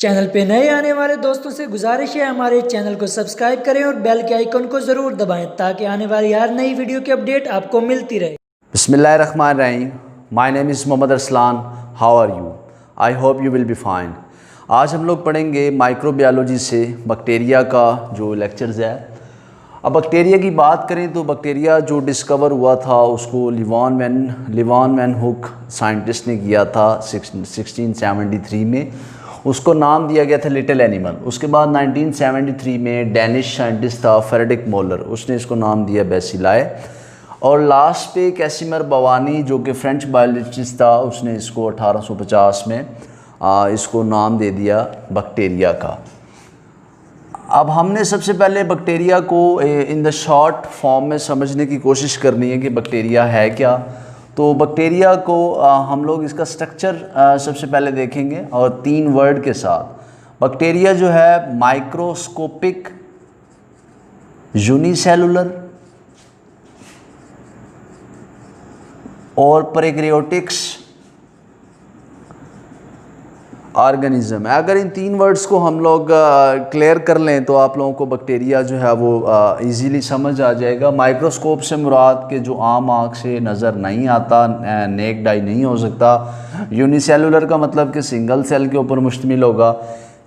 Channel पे नए आने वाले दोस्तों से गुजारिश है हमारे चैनल को सब्सक्राइब करें और बेल के आइकन को ज़रूर दबाएं ताकि आने वाली हर नई वीडियो की अपडेट आपको मिलती रहे। बिस्मिल्लाहिर्रहमानिर्रहीम। My name is Mohammed Arsalan. How are you? I hope you will be fine. आज हम लोग पढ़ेंगे माइक्रोबायोलॉजी से बैक्टीरिया का जो लेक्चर्स है। अब बैक्टीरिया की बात करें तो बैक्टीरिया जो डिस्कवर हुआ था उसको लिवान वैन हुक साइंटिस्ट ने किया था 1673 में। उसको नाम दिया गया था लिटिल एनिमल। उसके बाद 1973 में डेनिश साइंटिस्ट था फेरेडिक मोलर, उसने इसको नाम दिया बेसिलाई। और लास्ट पे कैसिमर बवानी जो कि फ्रेंच बायोलॉजिस्ट था, उसने इसको 1850 में इसको नाम दे दिया बैक्टीरिया का। अब हमने सबसे पहले बैक्टीरिया को इन द शॉर्ट फॉर्म में समझने की कोशिश करनी है कि बैक्टीरिया है क्या। तो बैक्टीरिया को हम लोग इसका स्ट्रक्चर सबसे पहले देखेंगे और 3 वर्ड के साथ। बैक्टीरिया जो है माइक्रोस्कोपिक, यूनिसेलुलर और प्रोकैरियोटिक्स ऑर्गेनिज्म है। अगर इन 3 वर्ड्स को हम लोग क्लियर कर लें तो आप लोगों को बैक्टीरिया जो है वो इजीली समझ आ जाएगा। माइक्रोस्कोप से मुराद के जो आम आँख से नज़र नहीं आता, नेक्ड आई नहीं हो सकता। यूनिसेलुलर का मतलब कि सिंगल सेल के ऊपर मुश्तमिल होगा।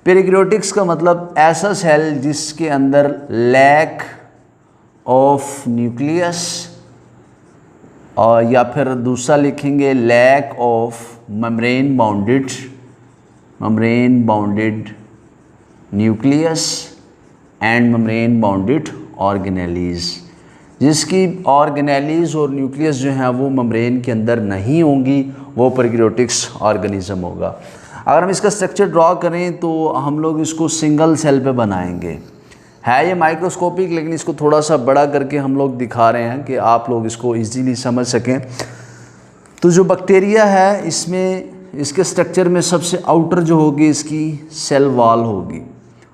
प्रोकैरियोटिक्स का मतलब ऐसा सेल जिसके अंदर लैक ऑफ न्यूक्लियस, और या फिर दूसरा लिखेंगे lack of membrane bounded nucleus and membrane bounded organelles, जिसकी ऑर्गेनेलीज और न्यूक्लियस जो हैं वो मेम्ब्रेन के अंदर नहीं होंगी, वो प्रोकैरियोटिक्स ऑर्गेनिज्म होगा। अगर हम इसका स्ट्रक्चर ड्रॉ करें तो हम लोग इसको सिंगल सेल पे बनाएंगे। है ये माइक्रोस्कोपिक, लेकिन इसको थोड़ा सा बड़ा करके हम लोग दिखा रहे हैं कि आप लोग इसको इजीली समझ सकें। तो जो बैक्टीरिया है इसमें इसके स्ट्रक्चर में सबसे आउटर जो होगी इसकी सेल वॉल होगी।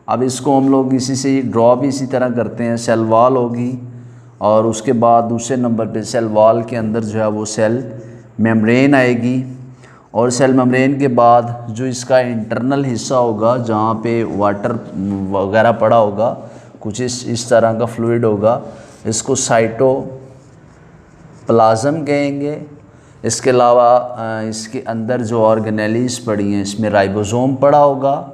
अब इसको हम लोग इसी से ड्रॉ भी इसी तरह करते हैं। सेल वॉल होगी और उसके बाद दूसरे नंबर पे सेल वॉल के अंदर जो है वो सेल मेम्ब्रेन आएगी, और सेल मेम्ब्रेन के बाद जो इसका इंटरनल हिस्सा होगा जहाँ पे वाटर वगैरह पड़ा होगा, कुछ इस तरह का फ्लूइड होगा, इसको साइटोप्लाज्म कहेंगे। इसके अलावा इसके अंदर जो ऑर्गेनेलीज पड़ी हैं इसमें राइबोसोम पड़ा होगा।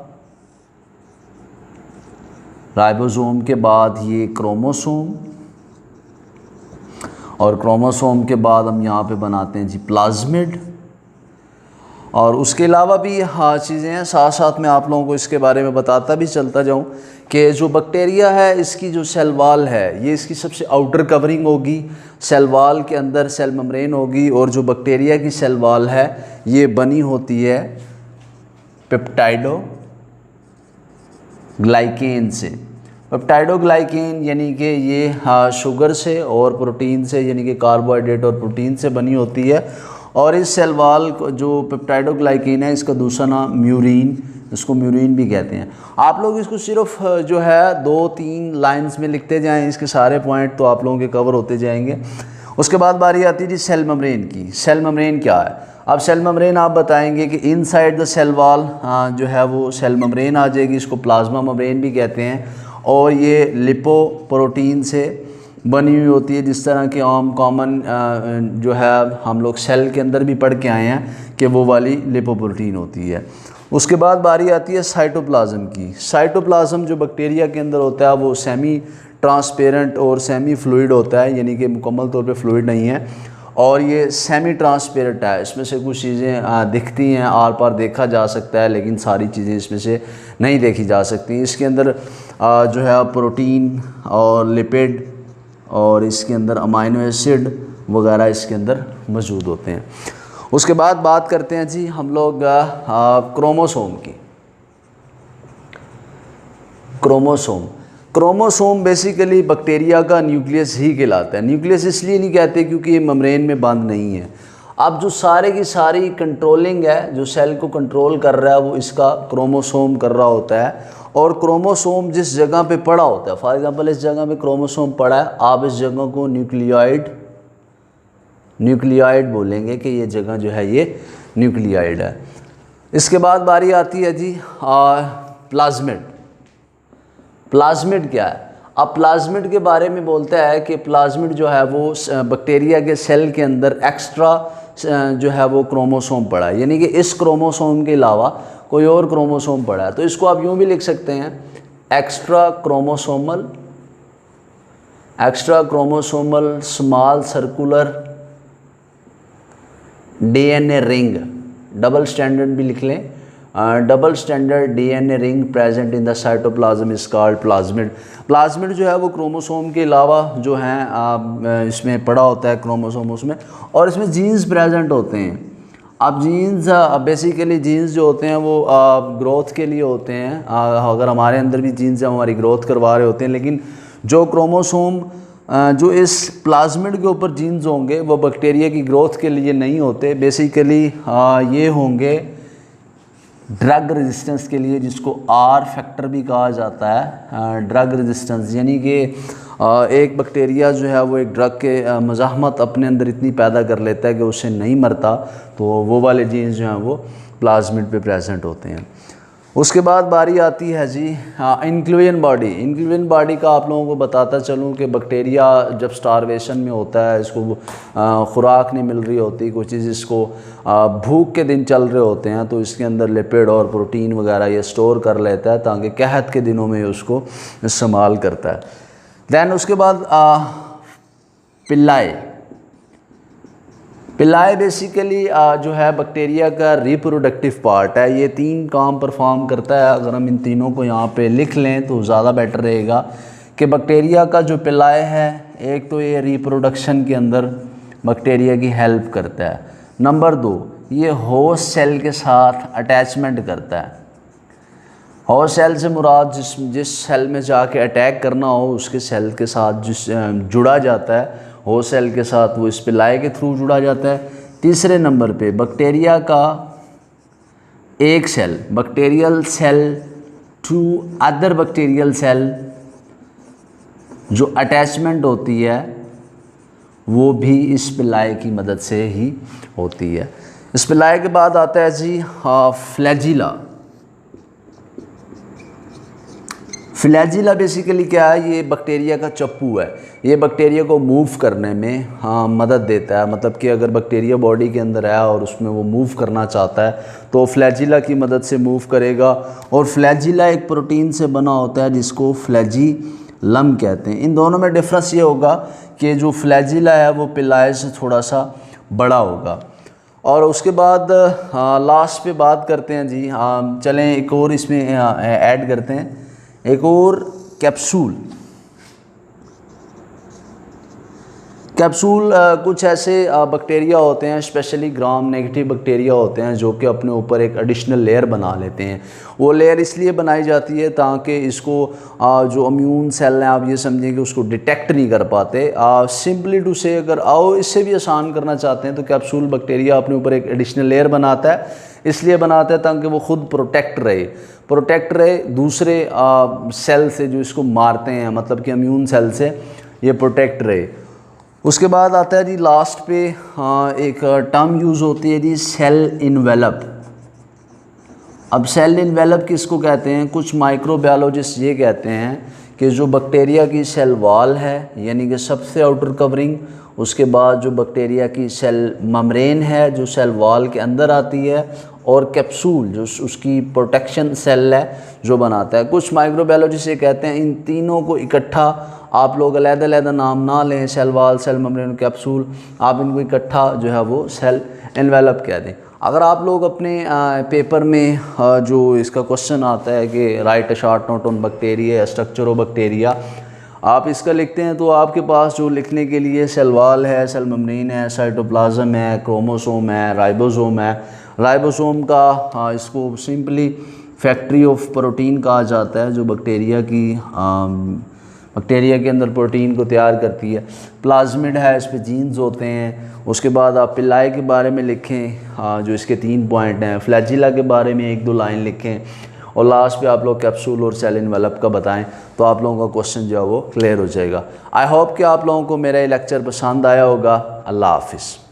राइबोसोम के बाद ये क्रोमोसोम, और क्रोमोसोम के बाद हम यहाँ पे बनाते हैं जी प्लाज्मिड। और उसके अलावा भी चीज़ें हैं, साथ साथ में आप लोगों को इसके बारे में बताता भी चलता जाऊं कि जो बैक्टीरिया है इसकी जो सेल वॉल है ये इसकी सबसे आउटर कवरिंग होगी। सेल वॉल के अंदर सेल मेम्ब्रेन होगी, और जो बैक्टीरिया की सेल वॉल है ये बनी होती है पेप्टाइडोग्लाइकेन से। पेप्टाइडोग्लाइकेन यानी कि ये शुगर से और प्रोटीन से, यानी कि कार्बोहाइड्रेट और प्रोटीन से बनी होती है। और इस सेल वॉल को जो पेप्टाइडोग्लाइकेन है इसका दूसरा नाम म्यूरिन, इसको म्यूरिन भी कहते हैं। आप लोग इसको सिर्फ जो है 2-3 लाइंस में लिखते जाएं, इसके सारे पॉइंट तो आप लोगों के कवर होते जाएंगे। उसके बाद बारी आती है जी सेल मेम्ब्रेन की। सेल मेम्ब्रेन क्या है? अब सेल मेम्ब्रेन आप बताएंगे कि इनसाइड द सेल वॉल जो है वो सेल मेम्ब्रेन आ जाएगी, इसको प्लाज्मा मेम्ब्रेन भी कहते हैं। और ये लिपोप्रोटीन से बनी हुई होती है, जिस तरह की आम कॉमन जो है हम लोग सेल के अंदर भी पढ़ के आए हैं कि वो वाली लिपोप्रोटीन होती है। उसके बाद बारी आती है साइटोप्लाज्म की। साइटोप्लाज्म जो बैक्टीरिया के अंदर होता है वो सेमी ट्रांसपेरेंट और सेमी फ्लूइड होता है, यानी कि मुकम्मल तौर पे फ्लूइड नहीं है, और ये सेमी ट्रांसपेरेंट है। इसमें से कुछ चीज़ें दिखती हैं, आर पार देखा जा सकता है, लेकिन सारी चीज़ें इसमें से नहीं देखी जा सकती। इसके अंदर जो है प्रोटीन और लिपिड और इसके अंदर अमाइनो एसिड वगैरह इसके अंदर मौजूद होते हैं। उसके बाद बात करते हैं जी हम लोग क्रोमोसोम की। क्रोमोसोम बेसिकली बैक्टीरिया का न्यूक्लियस ही कहलाता है। न्यूक्लियस इसलिए नहीं कहते क्योंकि ये मेम्ब्रेन में बंद नहीं है। अब जो सारे की सारी कंट्रोलिंग है, जो सेल को कंट्रोल कर रहा है, वो इसका क्रोमोसोम कर रहा होता है। और क्रोमोसोम जिस जगह पे पड़ा होता है, फॉर एग्जांपल इस जगह में क्रोमोसोम पड़ा है, आप इस जगह को न्यूक्लियाइड बोलेंगे कि ये जगह जो है ये न्यूक्लियाइड है। इसके बाद बारी आती है जी प्लाज्मिड। प्लाज्मिड क्या है? अब प्लाज्मिड के बारे में बोलता है कि प्लाज्मिड जो है वो बैक्टीरिया के सेल के अंदर एक्स्ट्रा जो है वो क्रोमोसोम पड़ा है, यानी कि इस क्रोमोसोम के अलावा कोई और क्रोमोसोम पड़ा है। तो इसको आप यूँ भी लिख सकते हैं extra chromosomal small circular DNA ring, double standard भी लिख लें, double standard DNA ring present in the cytoplasm is called plasmid. Plasmid जो है वो क्रोमोसोम के अलावा जो है इसमें पड़ा होता है क्रोमोसोम उसमें, और इसमें जीन्स प्रेजेंट होते हैं। अब जीन्स बेसिकली जीन्स जो होते हैं वो ग्रोथ के लिए होते हैं। अगर हमारे अंदर भी जीन्स हमारी ग्रोथ करवा रहे होते हैं, लेकिन जो क्रोमोसोम जो इस प्लाज्मिड के ऊपर जीन्स होंगे वो बैक्टीरिया की ग्रोथ के लिए नहीं होते। बेसिकली ये होंगे ड्रग रेजिस्टेंस के लिए, जिसको आर फैक्टर भी कहा जाता है, ड्रग रेजिस्टेंस, यानी कि एक बैक्टीरिया जो है वो एक ड्रग के मज़ाहमत अपने अंदर इतनी पैदा कर लेता है कि उससे नहीं मरता, तो वो वाले जीन्स जो हैं वो प्लाज्मिड पे प्रेजेंट होते हैं। उसके बाद बारी आती है जी इंक्लूजन बॉडी। इंक्लूजन बॉडी का आप लोगों को बताता चलूँ कि बैक्टीरिया जब स्टारवेशन में होता है, इसको खुराक नहीं मिल रही होती, कोई चीज़ इसको भूख के दिन चल रहे होते हैं, तो इसके अंदर लिपिड और प्रोटीन वगैरह ये स्टोर कर लेता है ताकि कहत के दिनों में उसको इस्तेमाल करता है। दैन उसके बाद पिल्लाई बेसिकली जो है बैक्टीरिया का रिप्रोडक्टिव पार्ट है। ये 3 काम परफॉर्म करता है। अगर हम इन तीनों को यहाँ पे लिख लें तो ज़्यादा बेटर रहेगा कि बैक्टीरिया का जो पिल्लाई है, एक तो ये रिप्रोडक्शन के अंदर बैक्टीरिया की हेल्प करता है। नंबर 2, ये होस्ट सेल के साथ अटैचमेंट करता है। होस्ट सेल से मुराद जिस सेल में जाके अटैक करना हो उसके सेल के साथ जिस जुड़ा जाता है, होस्ट सेल के साथ वो इस पिल्लाई के थ्रू जुड़ा जाता है। तीसरे नंबर पे बैक्टीरिया का एक cell, bacterial cell to other bacterial cell, जो अटैचमेंट होती है वो भी इस पिल्लाई की मदद से ही होती है। इस पिल्लाई के बाद आता है जी फ्लैजिला। फ्लैजिला बेसिकली क्या है? ये बैक्टीरिया का चप्पू है। ये बैक्टीरिया को मूव करने में मदद देता है। मतलब कि अगर बैक्टीरिया बॉडी के अंदर है और उसमें वो मूव करना चाहता है तो फ्लैजिला की मदद से मूव करेगा। और फ्लैजिला एक प्रोटीन से बना होता है जिसको फ्लैजिलम कहते हैं। इन दोनों में डिफरेंस ये होगा कि जो फ्लैजिला है वो पिल्लाई से थोड़ा सा बड़ा होगा। और उसके बाद लास्ट पे बात करते हैं जी, चलें एक और इसमें ऐड करते हैं, एक और कैप्सूल। कुछ ऐसे बैक्टीरिया होते हैं, स्पेशली ग्राम नेगेटिव बैक्टीरिया होते हैं, जो कि अपने ऊपर एक एडिशनल लेयर बना लेते हैं। वो लेयर इसलिए बनाई जाती है ताकि इसको जो इम्यून सेल हैं, आप ये समझें कि उसको डिटेक्ट नहीं कर पाते। सिंपली टू से अगर इससे भी आसान करना चाहते हैं तो कैप्सूल बैक्टीरिया अपने ऊपर एक एडिशनल लेयर बनाता है, इसलिए बनाता है ताकि वो खुद प्रोटेक्ट रहे दूसरे सेल से जो इसको मारते हैं, मतलब कि इम्यून सेल से ये प्रोटेक्ट रहे। उसके बाद आता है जी लास्ट पे एक टर्म यूज़ होती है जी सेल इन्वेलप। अब सेल इन्वेलप किसको कहते हैं? कुछ माइक्रोबायोलॉजिस्ट ये कहते हैं कि जो बैक्टीरिया की सेल वॉल है, यानी कि सबसे आउटर कवरिंग, उसके बाद जो बैक्टीरिया की सेल मेम्ब्रेन है जो सेल वॉल के अंदर आती है, और कैप्सूल जो उसकी प्रोटेक्शन सेल है जो बनाता है। कुछ माइक्रोबायोलॉजिस्ट ये कहते हैं इन तीनों को इकट्ठा, आप लोग अलग-अलग नाम ना लें, cell wall, cell membrane, capsule, आप इनको इकट्ठा जो है वो सेल एनवेलप कह दें। अगर आप लोग अपने पेपर में जो इसका क्वेश्चन आता है कि right a short note on bacteria, structure of bacteria, आप इसका लिखते हैं तो आपके पास जो लिखने के लिए सेल वॉल है, सेल मेम्ब्रेन है, साइटोप्लाज्म है, क्रोमोसोम है, राइबोसोम है। राइबोसोम का इसको सिंपली फैक्ट्री ऑफ प्रोटीन कहा जाता है, जो बैक्टीरिया के अंदर प्रोटीन को तैयार करती है। प्लाज्मिड है, इस पे जीन्स होते हैं। उसके बाद आप पिल्लाई के बारे में लिखें, जो इसके 3 पॉइंट हैं। फ्लैजिला के बारे में 1-2 लाइन लिखें, और लास्ट पे आप लोग कैप्सूल और सेल इन्वेलप का बताएं, तो आप लोगों का क्वेश्चन जो है वो क्लियर हो जाएगा। आई होप कि आप लोगों को मेरा ये लेक्चर पसंद आया होगा। अल्लाह हाफिज़।